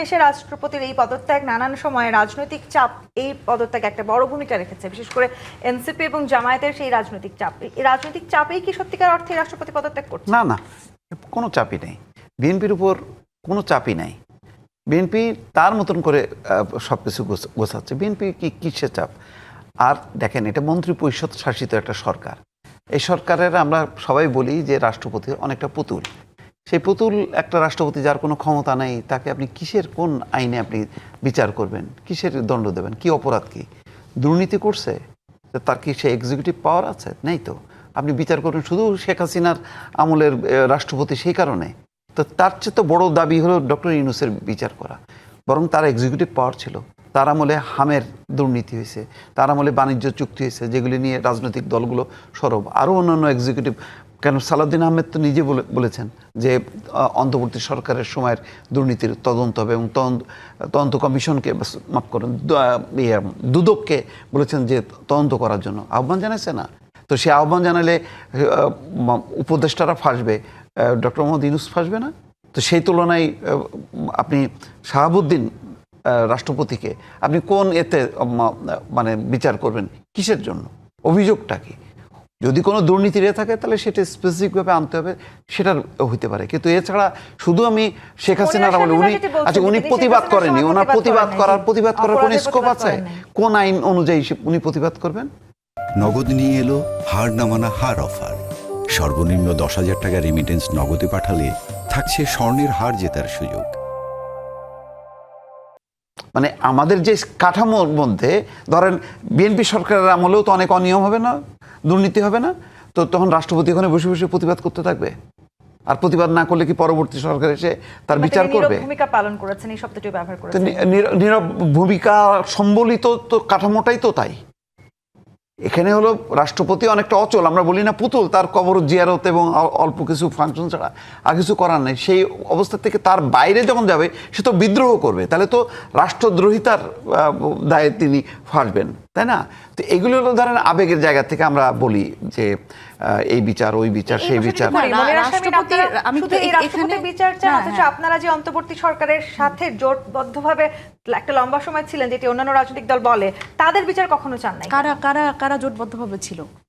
এসে রাষ্ট্রপতির এই পদত্যাগ, নানান সময়ে রাজনৈতিক চাপ এই পদত্যাগে একটা বড় ভূমিকা রেখেছে, বিশেষ করে এনসিপি এবং জামায়াতের সেই রাজনৈতিক চাপ। এই রাজনৈতিক চাপেই কি সত্যিকার অর্থে রাষ্ট্রপতি পদত্যাগ করছে? না না, কোনো চাপই নেই, বিএনপির উপর কোনো চাপই নাই। বিএনপি তার মতন করে সব কিছু গোছাচ্ছে। বিএনপি কিসের চাপ? আর দেখেন, এটা মন্ত্রী পরিষদ শাসিত একটা সরকার। এই সরকারের আমরা সবাই বলি যে রাষ্ট্রপতি অনেকটা পুতুল। সেই পুতুল একটা রাষ্ট্রপতি যার কোনো ক্ষমতা নেই, তাকে আপনি কিসের কোন আইনে আপনি বিচার করবেন, কিসের দণ্ড দেবেন, কি অপরাধ, কি দুর্নীতি করছে, তার কি সে এক্সিকিউটিভ পাওয়ার আছে? নেই তো। আপনি বিচার করবেন শুধু শেখ হাসিনার আমলের রাষ্ট্রপতি, সেই কারণে তো তার চেয়ে তো বড় দাবি হলো ডক্টর ইউনূসের বিচার করা। বরং তার এক্সিকিউটিভ পাওয়ার ছিল, তার আমলে হামের দুর্নীতি হয়েছে, তার আমলে বাণিজ্য চুক্তি হয়েছে, যেগুলি নিয়ে রাজনৈতিক দলগুলো সরব, আরও অন্যান্য এক্সিকিউটিভ। কেন সালাউদ্দিন আহমেদ তো নিজে বলেছেন যে অন্তর্বর্তী সরকারের সময়ের দুর্নীতির তদন্ত হবে, এবং তদন্ত কমিশনকে, মাফ করুন, দুদককে বলেছেন যে তদন্ত করার জন্য আহ্বান জানাইছে না? তো সে আহ্বান জানালে উপদেষ্টারা ফাঁসবে, ডক্টর মোহাম্মদ ইউনূস ফাঁসবে না? তো সেই তুলনায় আপনি শাহাবুদ্দিন রাষ্ট্রপতিকে আপনি কোন এতে মানে বিচার করবেন, কিসের জন্য? অভিযোগটা কি? যদি কোনো দুর্নীতি রে থাকে তাহলে সেটা স্পেসিফিকভাবে আনতে হবে, সেটার হইতে পারে। কিন্তু এছাড়া শুধু আমি শেখ হাসিনার আমলে উনি প্রতিবাদ করেনি, ওনার প্রতিবাদ করার কোন স্কোপ আছে? কোন আইন অনুযায়ী উনি প্রতিবাদ করবেন? নগদ নিয়ে এলো হার না মানা হার অফার। সর্বনিম্ন 10,000 টাকা রেমিটেন্স নগদে পাঠালে থাকছে স্বর্ণের হার জেতার সুযোগ। মানে আমাদের যে কাঠামোর মধ্যে, ধরেন বিএনপি সরকারের আমলেও তো অনেক অনিয়ম হবে না, দুর্নীতি হবে না? তো তখন রাষ্ট্রপতি ওখানে বসে বসে প্রতিবাদ করতে থাকবে? আর প্রতিবাদ না করলে কি পরবর্তী সরকার এসে তার বিচার করবে? ভূমিকা পালন করেছেন, এই শব্দটি ব্যবহার করেছেন। নীরব ভূমিকা সম্বলিত তো কাঠামোটাই তো তাই। এখানে হলো রাষ্ট্রপতি অনেকটা অচল, আমরা বলি না পুতুল, তার কবর জিয়ারত এবং অল্প কিছু ফাংশন ছাড়া আর কিছু করার নেই। সেই অবস্থা থেকে তার বাইরে যখন যাবে, সে তো বিদ্রোহ করবে, তাহলে তো রাষ্ট্রদ্রোহিতার দায়ে তিনি ফাঁসবেন, তাই না? তো এগুলো হলো ধরেন আবেগের জায়গা থেকে আমরা বলি যে এই বিচার, ওই বিচার, সেই বিচার। আপনারা যে অন্তর্বর্তী সরকারের সাথে জোটবদ্ধভাবে একটা লম্বা সময় ছিলেন, যেটি অন্যান্য রাজনৈতিক দল বলে, তাদের বিচার কখনো চান নাই? কারা জোটবদ্ধভাবে ছিল?